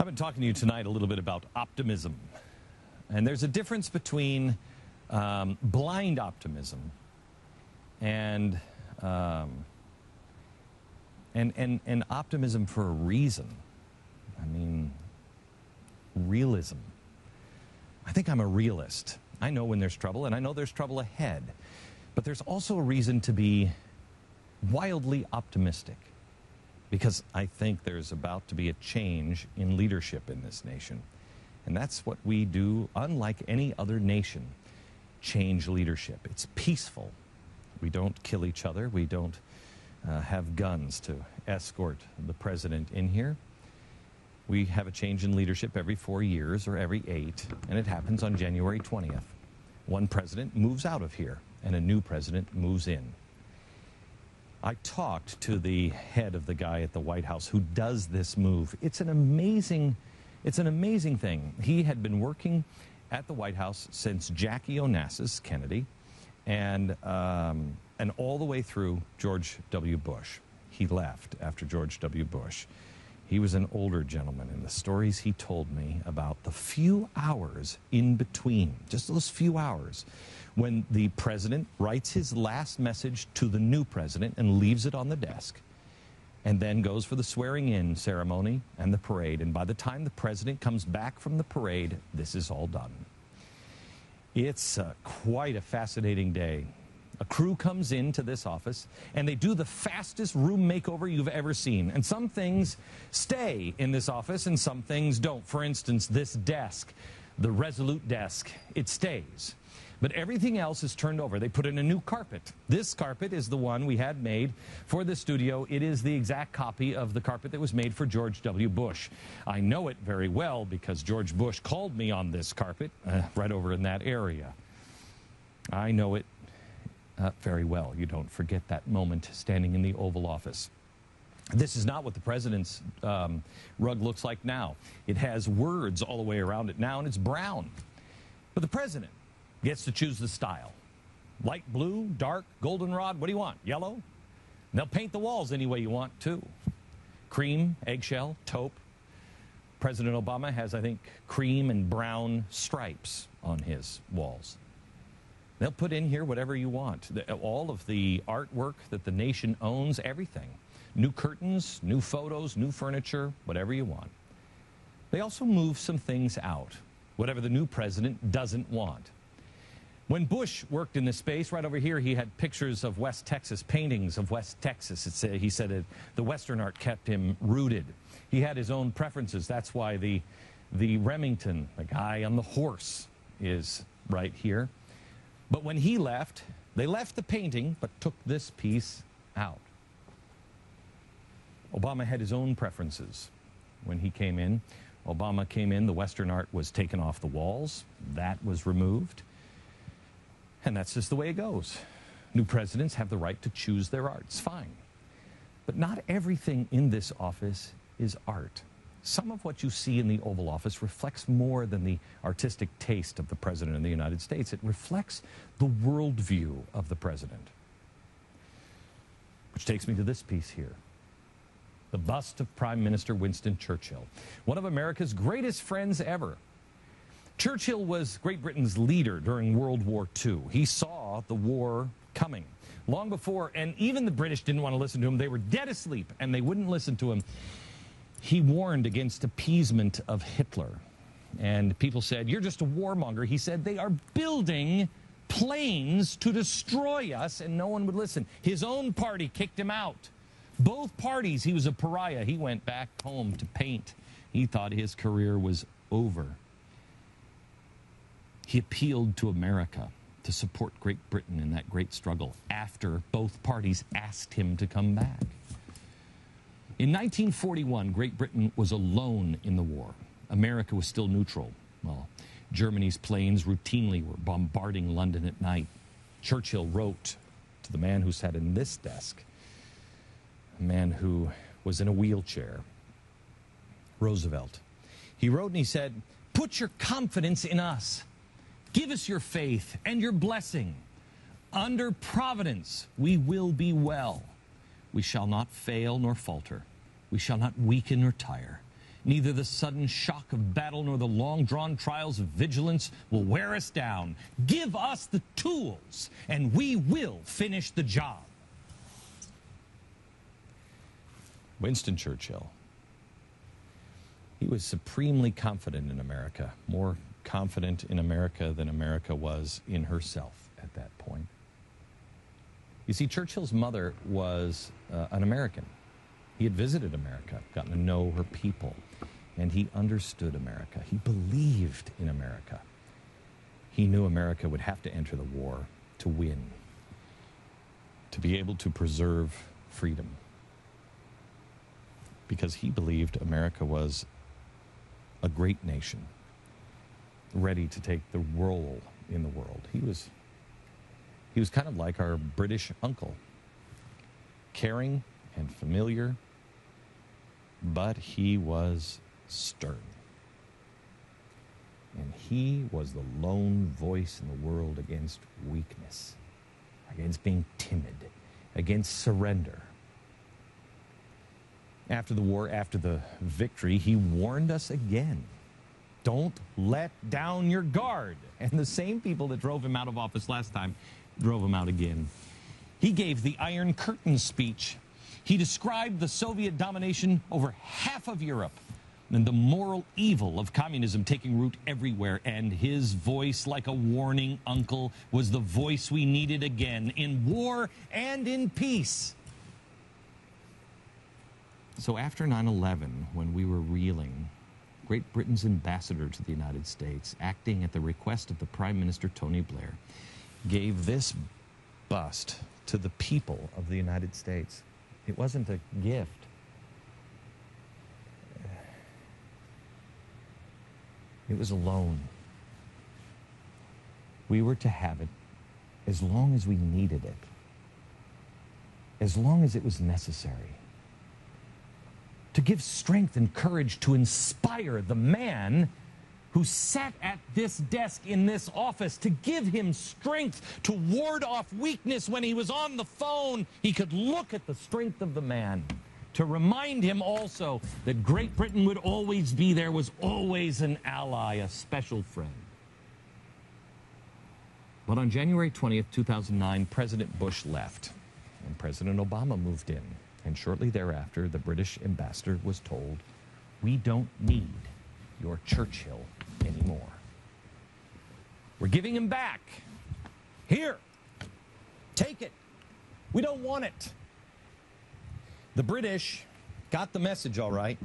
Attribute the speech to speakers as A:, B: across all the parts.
A: been talking to you tonight a little bit about optimism. And there's a difference between blind optimism and optimism for a reason. I mean, realism. I think I'm a realist. I know when there's trouble, and I know there's trouble ahead. But there's also a reason to be wildly optimistic, because I think there's about to be a change in leadership in this nation. And that's what we do, unlike any other nation, change leadership. It's peaceful. We don't kill each other. We don't have guns to escort the president in here. We have a change in leadership every 4 years or every 8, and it happens on January 20th. One president moves out of here, and a new president moves in. I talked to the head of the guy at the White House who does this move. It's an amazing thing. He had been working at the White House since Jackie Onassis Kennedy, and all the way through George W. Bush. He left after George W. Bush. He was an older gentleman, and the stories he told me about the few hours in between, just those few hours, when the president writes his last message to the new president and leaves it on the desk, and then goes for the swearing-in ceremony and the parade. And by the time the president comes back from the parade, this is all done. It's quite a fascinating day. A crew comes into this office, and they do the fastest room makeover you've ever seen. And some things stay in this office, and some things don't. For instance, this desk, the Resolute desk, it stays. But everything else is turned over. They put in a new carpet. This carpet is the one we had made for the studio. It is the exact copy of the carpet that was made for George W. Bush. I know it very well because George Bush called me on this carpet right over in that area. I know it very well. You don't forget that moment standing in the Oval Office. This is not what the president's rug looks like now. It has words all the way around it now, and it's brown. But the president gets to choose the style. Light blue, dark, goldenrod, what do you want? Yellow? And they'll paint the walls any way you want, too. Cream, eggshell, taupe. President Obama has, I think, cream and brown stripes on his walls. They'll put in here whatever you want. All of the artwork that the nation owns, everything. New curtains, new photos, new furniture, whatever you want. They also move some things out, whatever the new president doesn't want. When Bush worked in this space, right over here, he had pictures of West Texas, paintings of West Texas. He said the Western art kept him rooted. He had his own preferences. That's why the Remington, the guy on the horse, is right here. But when he left, they left the painting, but took this piece out. Obama had his own preferences when he came in. Obama came in, the Western art was taken off the walls. That was removed. And that's just the way it goes. New presidents have the right to choose their art. It's fine. But not everything in this office is art. Some of what you see in the Oval Office reflects more than the artistic taste of the President of the United States. It reflects the worldview of the President. Which takes me to this piece here. The bust of Prime Minister Winston Churchill, one of America's greatest friends ever. Churchill was Great Britain's leader during World War II. He saw the war coming long before, and even the British didn't want to listen to him. They were dead asleep, and they wouldn't listen to him. He warned against appeasement of Hitler. And people said, "You're just a warmonger." He said, "They are building planes to destroy us," and no one would listen. His own party kicked him out. Both parties, he was a pariah. He went back home to paint. He thought his career was over. He appealed to America to support Great Britain in that great struggle after both parties asked him to come back. In 1941, Great Britain was alone in the war. America was still neutral. Well, Germany's planes routinely were bombarding London at night. Churchill wrote to the man who sat in this desk, a man who was in a wheelchair, Roosevelt. He wrote and he said, "Put your confidence in us. Give us your faith and your blessing. Under providence, we will be well. We shall not fail nor falter. We shall not weaken or tire. Neither the sudden shock of battle nor the long-drawn trials of vigilance will wear us down. Give us the tools, and we will finish the job. Winston Churchill. He was supremely confident in America, more confident in America than America was in herself at that point. You see, Churchill's mother was an American. He had visited America, gotten to know her people, and he understood America. He believed in America. He knew America would have to enter the war to win, to be able to preserve freedom, because he believed America was a great nation, ready to take the role in the world. He was kind of like our British uncle, caring and familiar, but he was stern. And he was the lone voice in the world against weakness, against being timid, against surrender. After the war, after the victory, he warned us again. Don't let down your guard. And the same people that drove him out of office last time drove him out again. He gave the Iron Curtain speech. He described the Soviet domination over half of Europe and the moral evil of communism taking root everywhere. And his voice, like a warning uncle, was the voice we needed again in war and in peace. So after 9/11, when we were reeling, Great Britain's ambassador to the United States, acting at the request of the Prime Minister Tony Blair, gave this bust to the people of the United States. It wasn't a gift. It was a loan. We were to have it as long as we needed it, as long as it was necessary, to give strength and courage to inspire the man who sat at this desk in this office, to give him strength to ward off weakness when he was on the phone. He could look at the strength of the man, to remind him also that Great Britain would always be there, was always an ally, a special friend. But on January 20th, 2009, President Bush left, and President Obama moved in. And shortly thereafter, the British ambassador was told, "We don't need your Churchill anymore. We're giving him back. Here, take it. We don't want it." The British got the message all right.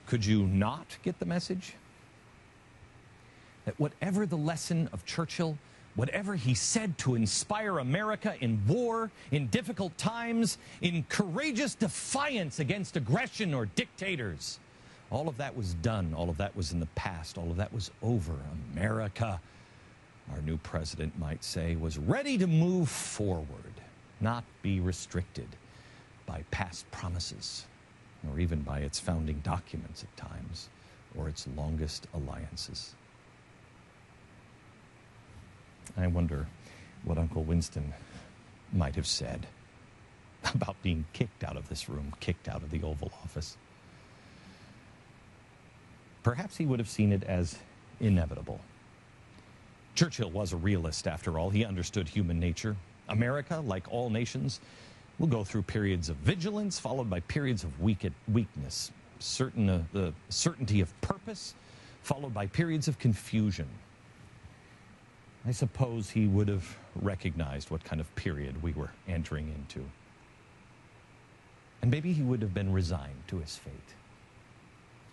A: Could you not get the message? That whatever the lesson of Churchill, whatever he said to inspire America in war, in difficult times, in courageous defiance against aggression or dictators, all of that was done. All of that was in the past. All of that was over. America, our new president might say, was ready to move forward, not be restricted by past promises, or even by its founding documents at times, or its longest alliances. I wonder what Uncle Winston might have said about being kicked out of this room, kicked out of the Oval Office. Perhaps he would have seen it as inevitable. Churchill was a realist, after all. He understood human nature. America, like all nations, will go through periods of vigilance, followed by periods of weakness, the certainty of purpose, followed by periods of confusion. I suppose he would have recognized what kind of period we were entering into. And maybe he would have been resigned to his fate.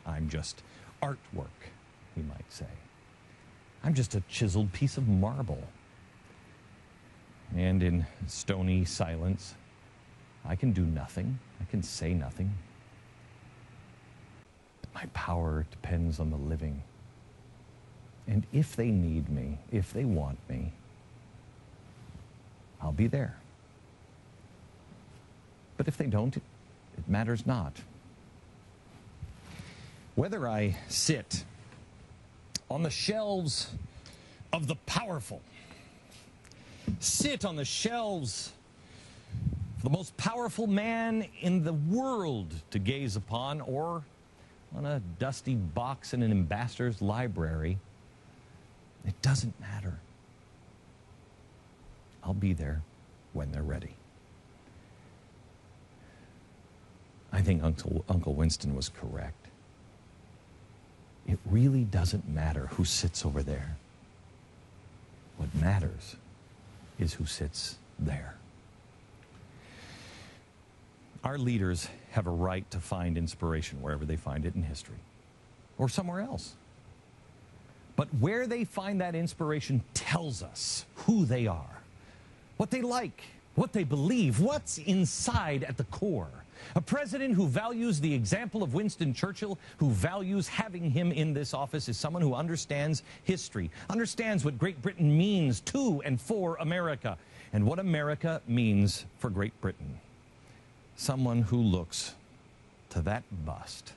A: I'm just artwork, he might say. I'm just a chiseled piece of marble. And in stony silence, I can do nothing. I can say nothing. My power depends on the living. And if they need me, if they want me, I'll be there. But if they don't, it matters not. Whether I sit on the shelves of the powerful, sit on the shelves the most powerful man in the world to gaze upon, or on a dusty box in an ambassador's library. It doesn't matter. I'll be there when they're ready. I think Uncle Winston was correct. It really doesn't matter who sits over there. What matters is who sits there. Our leaders have a right to find inspiration wherever they find it in history or somewhere else. But where they find that inspiration tells us who they are, what they like, what they believe, what's inside at the core. A president who values the example of Winston Churchill, who values having him in this office, is someone who understands history, understands what Great Britain means to and for America, and what America means for Great Britain. Someone who looks to that bust,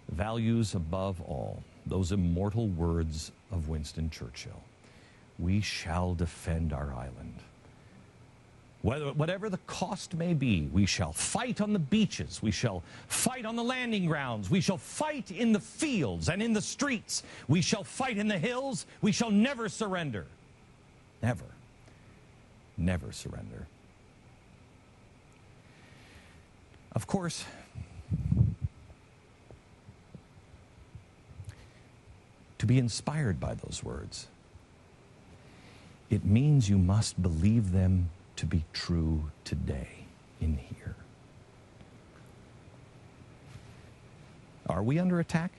A: values above all those immortal words of Winston Churchill: "We shall defend our island. Whatever the cost may be, we shall fight on the beaches, we shall fight on the landing grounds, we shall fight in the fields and in the streets, we shall fight in the hills, we shall never surrender." Never, never surrender. Of course, to be inspired by those words, it means you must believe them to be true today in here. Are we under attack?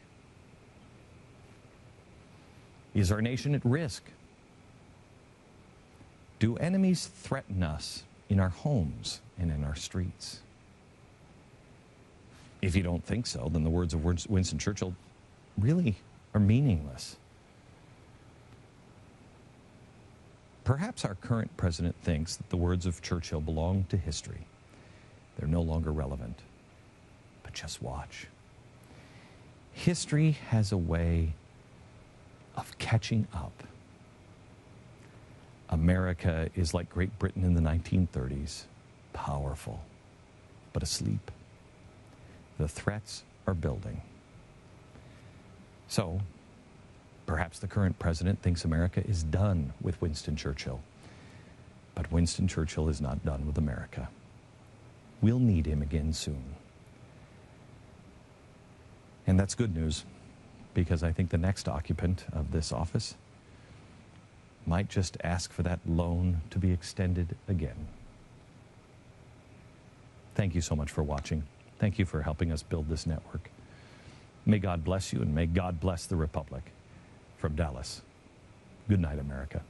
A: Is our nation at risk? Do enemies threaten us in our homes and in our streets? If you don't think so, then the words of Winston Churchill really are meaningless. Perhaps our current president thinks that the words of Churchill belong to history. They're no longer relevant. But just watch. History has a way of catching up. America is like Great Britain in the 1930s, powerful, but asleep. The threats are building. So, perhaps the current president thinks America is done with Winston Churchill. But Winston Churchill is not done with America. We'll need him again soon. And that's good news, because I think the next occupant of this office might just ask for that loan to be extended again. Thank you so much for watching. Thank you for helping us build this network. May God bless you, and may God bless the Republic. From Dallas, good night, America.